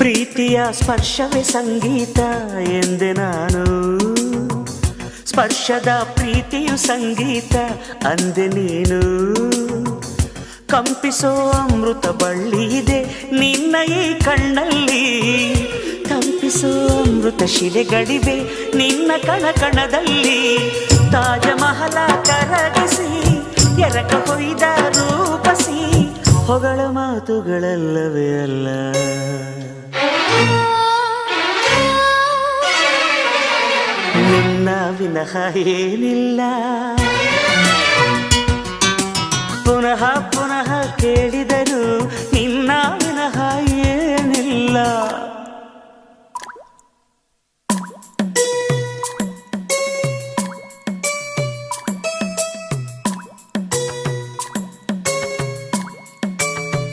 ಪ್ರೀತಿಯ ಸ್ಪರ್ಶವೇ ಸಂಗೀತ ಎಂದೆ ನಾನು, ಸ್ಪರ್ಶದ ಪ್ರೀತಿಯು ಸಂಗೀತ ಅಂದೆ ನೀನು. ಕಂಪಿಸೋ ಅಮೃತ ಬಳ್ಳಿ ಇದೆ ನಿನ್ನ ಈ ಕಣ್ಣಲ್ಲಿ, ಕಂಪಿಸೋ ಅಮೃತ ಶಿಲೆಗಳಿವೆ ನಿನ್ನ ಕಣಕಣದಲ್ಲಿ. ತಾಜ ಮಹಲ ಕರಗಿಸಿ ಎರಕ ಹೊಯ್ದ ರೂಪಸಿ, ಹೊಗಳ ಮಾತುಗಳಲ್ಲವೇ ಅಲ್ಲ. ನಿನ್ನ ವಿನಃ ಏನಿಲ್ಲ, ಪುನಃ ಪುನಃ ಕೇಳಿದ